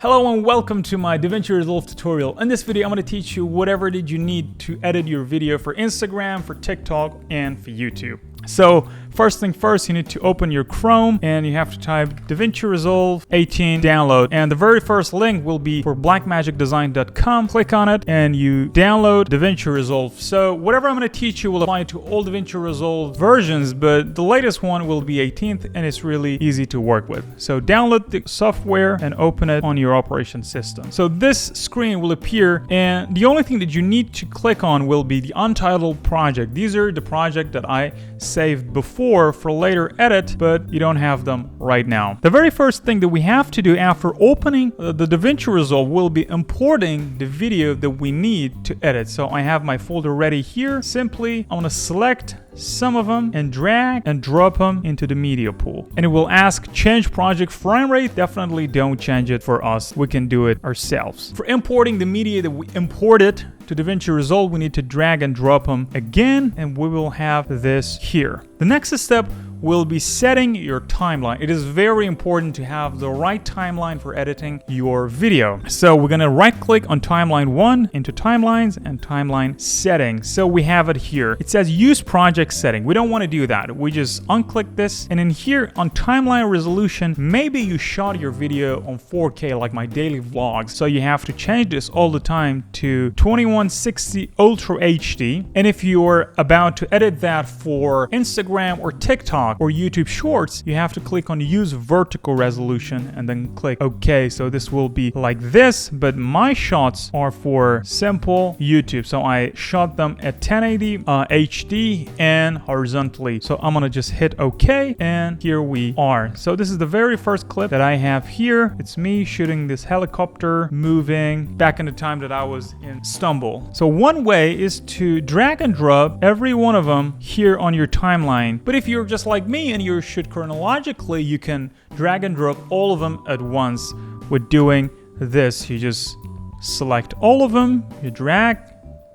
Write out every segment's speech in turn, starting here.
Hello and welcome to my Davinci Resolve tutorial. In this video, I'm going to teach you whatever did you need to edit your video for Instagram, for TikTok, and for YouTube. So first thing first, you need to open your Chrome and you have to type Davinci Resolve 18 download. And the very first link will be for blackmagicdesign.com. Click on it and you download Davinci Resolve. So whatever I'm going to teach you will apply to all Davinci Resolve versions, but the latest one will be 18th and it's really easy to work with. So download the software and open it on your operation system. So this screen will appear and the only thing that you need to click on will be the untitled project. These are the project that I saved before for later edit, but you don't have them right now. The very first thing that we have to do after opening the Davinci Resolve will be importing the video that we need to edit. So I have my folder ready here. Simply, I'm going to select some of them and drag and drop them into the media pool. And it will ask change project frame rate. Definitely don't change it for us. We can do it ourselves. For importing the media that we imported to Davinci Resolve, we need to drag and drop them again, and we will have this here. The next step will be setting your timeline. It is very important to have the right timeline for editing your video. So we're gonna right click on timeline 1 into timelines and timeline settings. So we have it here. It says use project setting. We don't want to do that. We just unclick this, and in here on timeline resolution, maybe you shot your video on 4K like my daily vlogs. So you have to change this all the time to 2160 Ultra HD. And if you're about to edit that for Instagram or TikTok or YouTube Shorts, you have to click on use vertical resolution and then click OK. So this will be like this, but my shots are for simple YouTube. So I shot them at 1080 HD and horizontally. So I'm gonna just hit OK, and here we are. So this is the very first clip that I have here. It's me shooting this helicopter moving back in the time that I was in Istanbul. So one way is to drag and drop every one of them here on your timeline. But if you're just like me and you shoot chronologically, you can drag and drop all of them at once. With doing this, you just select all of them, you drag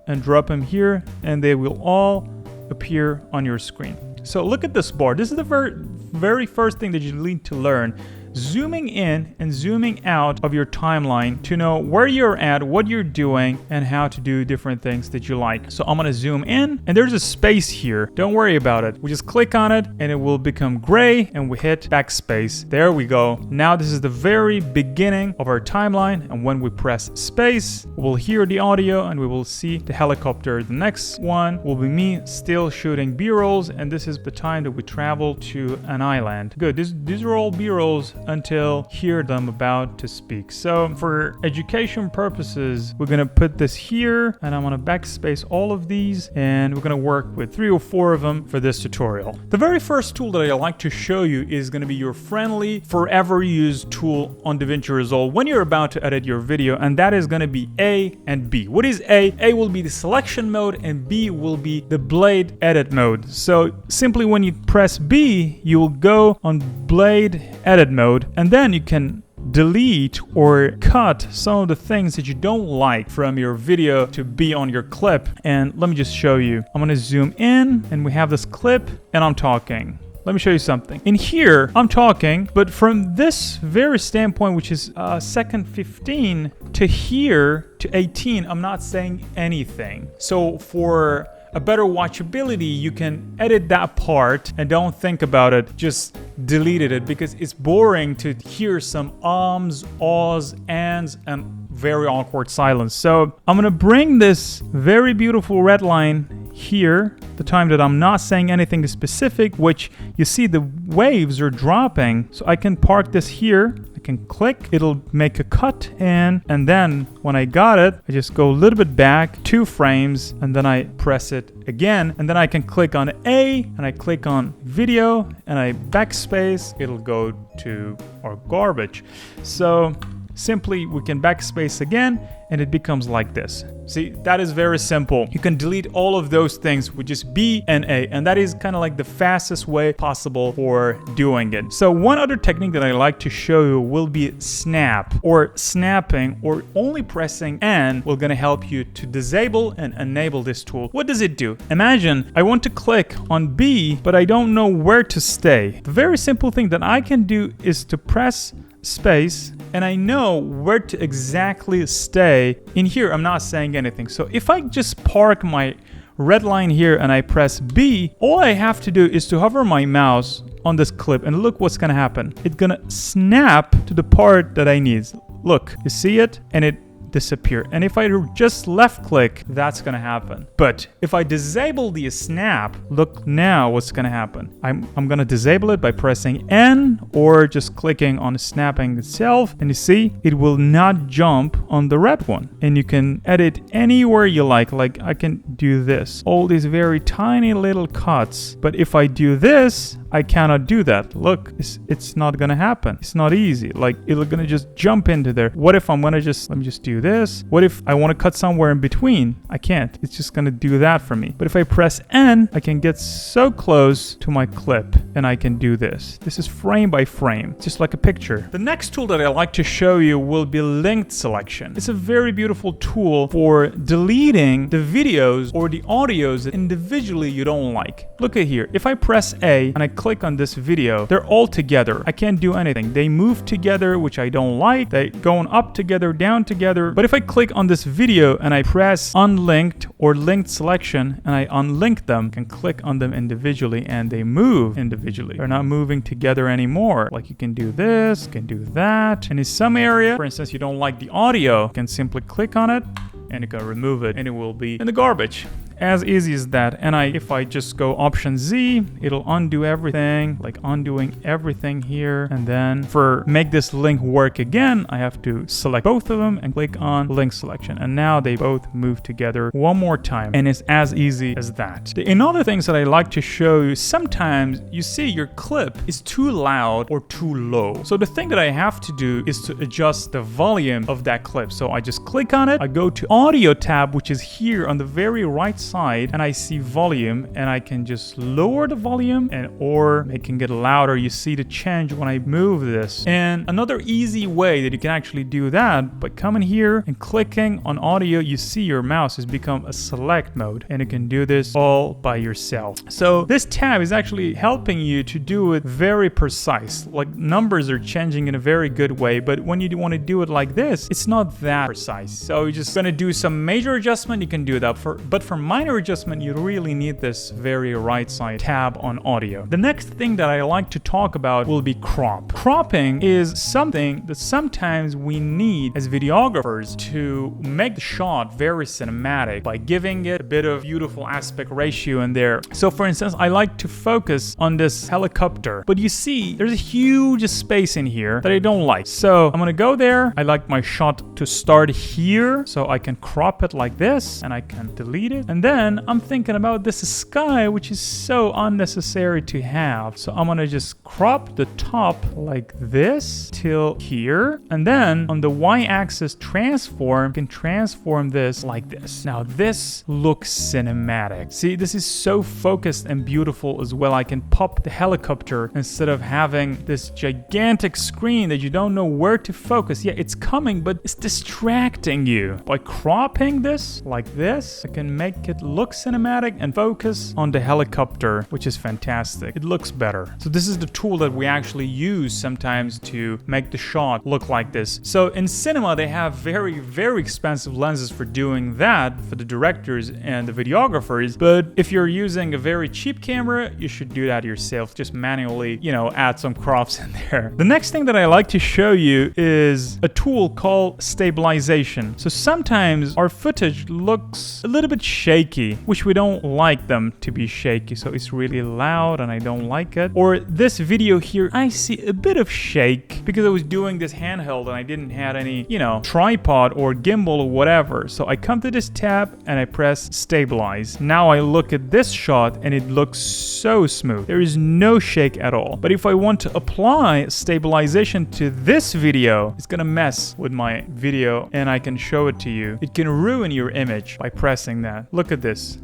and drop them here, and they will all appear on your screen. So look at this bar. This is the very first thing that you need to learn. Zooming in and zooming out of your timeline to know where you're at, what you're doing, and how to do different things that you like. So I'm gonna zoom in, and there's a space here. Don't worry about it. We just click on it, and it will become gray, and we hit backspace. There we go. Now this is the very beginning of our timeline, and when we press space, we'll hear the audio, and we will see the helicopter. The next one will be me still shooting B-rolls, and this is the time that we travel to an island. Good. These are all B-rolls until hear them about to speak. So for education purposes, we're gonna put this here, and I'm gonna backspace all of these, and we're gonna work with 3 or 4 of them for this tutorial. The very first tool that I like to show you is gonna be your friendly, forever used tool on Davinci Resolve when you're about to edit your video, and that is gonna be A and B. What is A? A will be the selection mode, and B will be the blade edit mode. So simply when you press B, you will go on blade edit mode, and then you can delete or cut some of the things that you don't like from your video to be on your clip. And let me just show you. I'm gonna zoom in, and we have this clip, and I'm talking. Let me show you something. In here, I'm talking, but from this very standpoint, which is second 15 to here to 18, I'm not saying anything. So for a better watchability, you can edit that part and don't think about it, just delete it, because it's boring to hear some ums, ahs, ands, and very awkward silence. So I'm gonna bring this very beautiful red line here, the time that I'm not saying anything specific, which you see the waves are dropping. So I can park this here. I can click, it'll make a cut, and then when I got it, I just go a little bit back 2 frames, and then I press it again, and then I can click on A, and I click on video, and I backspace, it'll go to our garbage. So simply we can backspace again, and it becomes like this. See, that is very simple. You can delete all of those things with just B and A, and that is kind of like the fastest way possible for doing it. So one other technique that I like to show you will be snap, or snapping, or only pressing N will gonna help you to disable and enable this tool. What does it do? Imagine I want to click on B, but I don't know where to stay. The very simple thing that I can do is to press space, and I know where to exactly stay. In here, I'm not saying anything. So if I just park my red line here and I press B, all I have to do is to hover my mouse on this clip, and look what's gonna happen. It's gonna snap to the part that I need. Look, you see it? And it disappear. And if I just left click, that's gonna happen. But if I disable the snap, look now what's gonna happen. I'm gonna disable it by pressing N or just clicking on snapping itself, and you see it will not jump on the red one. And you can edit anywhere you like I can do this, all these very tiny little cuts. But if I do this, I cannot do that. Look, it's not gonna happen. It's not easy. Like, it's gonna just jump into there. What if I'm gonna let me just do this? What if I want to cut somewhere in between? I can't. It's just gonna do that for me. But if I press N, I can get so close to my clip and I can do this. This is frame by frame, just like a picture. The next tool that I like to show you will be linked selection. It's a very beautiful tool for deleting the videos or the audios that individually you don't like. Look at here. If I press A and I click on this video, they're all together. I can't do anything. They move together, which I don't like. They going up together, down together. But if I click on this video and I press unlinked or linked selection and I unlink them, I can click on them individually and they move individually. They're not moving together anymore. Like, you can do this, you can do that. And in some area, for instance, you don't like the audio, you can simply click on it and you can remove it and it will be in the garbage. As easy as that. And if I just go Option Z, it'll undo everything, like undoing everything here. And then for make this link work again, I have to select both of them and click on link selection. And now they both move together one more time. And it's as easy as that. In other things that I like to show you, sometimes you see your clip is too loud or too low. So the thing that I have to do is to adjust the volume of that clip. So I just click on it, I go to Audio tab, which is here on the very right side, and I see volume, and I can just lower the volume or making it louder. You see the change when I move this. And another easy way that you can actually do that, by coming here and clicking on audio, you see your mouse has become a select mode, and you can do this all by yourself. So this tab is actually helping you to do it very precise. Like, numbers are changing in a very good way, but when you want to do it like this, it's not that precise. So you're just gonna do some major adjustment, you can do that. But for minor adjustment, you really need this very right side tab on audio. The next thing that I like to talk about will be crop. Cropping is something that sometimes we need as videographers to make the shot very cinematic by giving it a bit of beautiful aspect ratio in there. So for instance, I like to focus on this helicopter, but you see there's a huge space in here that I don't like. So I'm gonna go there. I like my shot to start here, so I can crop it like this and I can delete it. And then I'm thinking about this sky, which is so unnecessary to have. So I'm gonna just crop the top like this till here. And then on the y-axis transform, you can transform this like this. Now this looks cinematic. See, this is so focused and beautiful as well. I can pop the helicopter instead of having this gigantic screen that you don't know where to focus. Yeah, it's coming, but it's distracting you. By cropping this like this, I can make it look cinematic and focus on the helicopter, which is fantastic. It looks better. So this is the tool that we actually use sometimes to make the shot look like this. So in cinema, they have very, very expensive lenses for doing that for the directors and the videographers. But if you're using a very cheap camera, you should do that yourself. Just manually, add some crops in there. The next thing that I like to show you is a tool called Stabilization. So sometimes our footage looks a little bit shaky, which we don't like them to be shaky. So it's really loud and I don't like it. Or this video here, I see a bit of shake because I was doing this handheld and I didn't have any, tripod or gimbal or whatever. So I come to this tab and I press stabilize. Now I look at this shot and it looks so smooth. There is no shake at all. But if I want to apply stabilization to this video, it's gonna mess with my video and I can show it to you. It can ruin your image by pressing that. Look at this.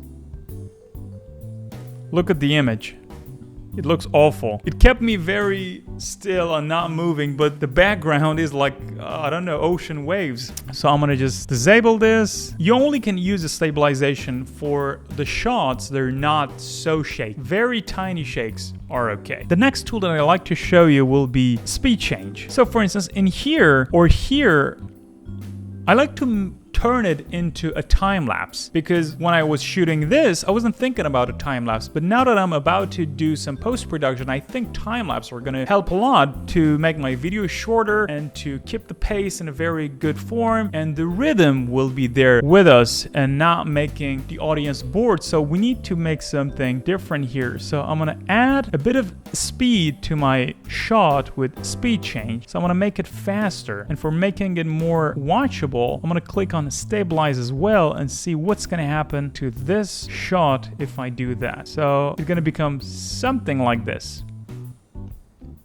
Look at the image. It looks awful. It kept me very still and not moving, but the background is like, I don't know, ocean waves. So I'm gonna just disable this. You only can use the stabilization for the shots that are not so shaky. Very tiny shakes are okay. The next tool that I like to show you will be speed change. So for instance, in here or here, I like to turn it into a time lapse, because when I was shooting this, I wasn't thinking about a time lapse. But now that I'm about to do some post-production, I think time lapse are gonna help a lot to make my video shorter and to keep the pace in a very good form, and the rhythm will be there with us and not making the audience bored. So we need to make something different here. So I'm gonna add a bit of speed to my shot with speed change. So I'm gonna make it faster, and for making it more watchable, I'm gonna click on stabilize as well and see what's gonna happen to this shot if I do that. So it's gonna become something like this.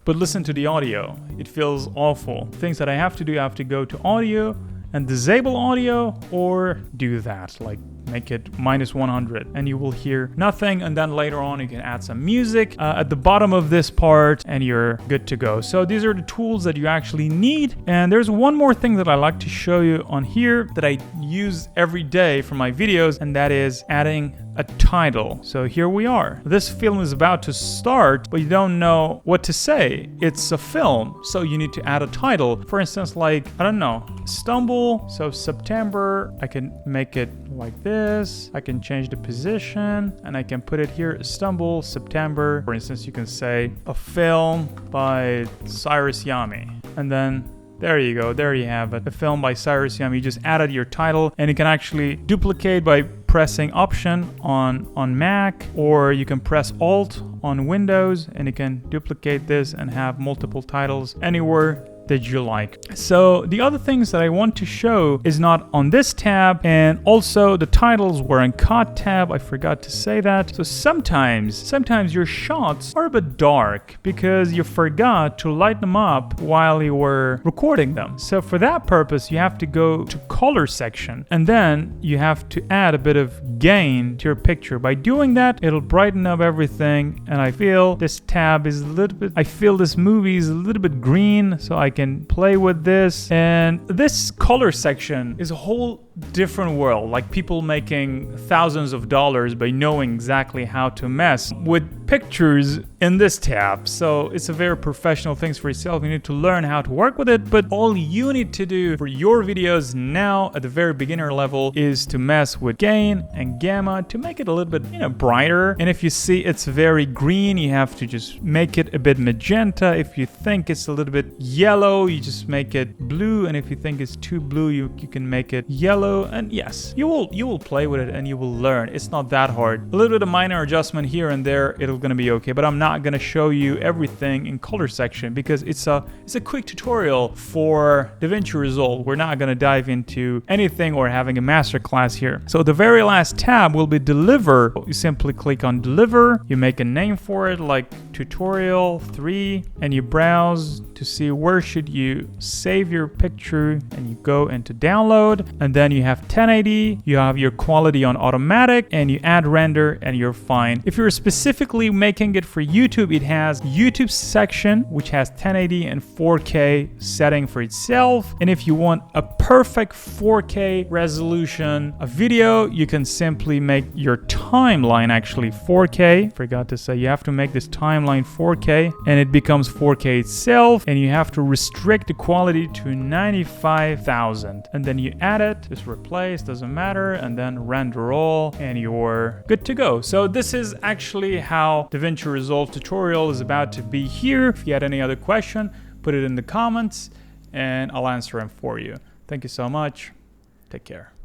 But listen to the audio. It feels awful. Things that I have to do, I have to go to audio and disable audio, or do that, like make it -100, and you will hear nothing. And then later on you can add some music at the bottom of this part and you're good to go. So these are the tools that you actually need. And there's one more thing that I like to show you on here that I use every day for my videos, and that is adding a title. So here we are. This film is about to start, but you don't know what to say. It's a film, so you need to add a title. For instance, like, I don't know, Istanbul, so September. I can make it like this. I can change the position and I can put it here, Istanbul, September. For instance, you can say a film by Cyrus Yami, and then there you go, there you have it. A film by Cyrus Yami. You just added your title, and you can actually duplicate by pressing Option on Mac, or you can press Alt on Windows, and you can duplicate this and have multiple titles anywhere that you like. So the other things that I want to show is not on this tab, and also the titles were in Cut tab. I forgot to say that. So sometimes your shots are a bit dark because you forgot to light them up while you were recording them. So for that purpose, you have to go to color section, and then you have to add a bit of gain to your picture. By doing that, it'll brighten up everything, and I feel this tab is a little bit, I feel this movie is a little bit green, so I can play with this. And this color section is a whole different world, like people making thousands of dollars by knowing exactly how to mess with pictures in this tab. So it's a very professional thing for yourself. You need to learn how to work with it, but all you need to do for your videos now at the very beginner level is to mess with gain and gamma to make it a little bit, brighter. And if you see it's very green, you have to just make it a bit magenta. If you think it's a little bit yellow, you just make it blue. And if you think it's too blue, you can make it yellow. And yes, you will play with it and you will learn. It's not that hard. A little bit of minor adjustment here and there, it'll gonna be okay. But I'm not gonna show you everything in color section because it's a quick tutorial for Davinci Resolve. We're not gonna dive into anything or having a master class here. So the very last tab will be deliver. You simply click on deliver. You make a name for it like tutorial 3, and you browse to see where should you save your picture, and you go into download, and then you have 1080, you have your quality on automatic, and you add render and you're fine. If you're specifically making it for YouTube, it has YouTube section which has 1080 and 4K setting for itself. And if you want a perfect 4K resolution of video, you can simply make your timeline actually 4K. Forgot to say you have to make this timeline 4K, and it becomes 4K itself, and you have to restrict the quality to 95,000, and then you add it, just replace, doesn't matter, and then render all, and you're good to go. So this is actually how Davinci Resolve tutorial is about to be here. If you had any other question, put it in the comments and I'll answer them for you. Thank you so much. Take care.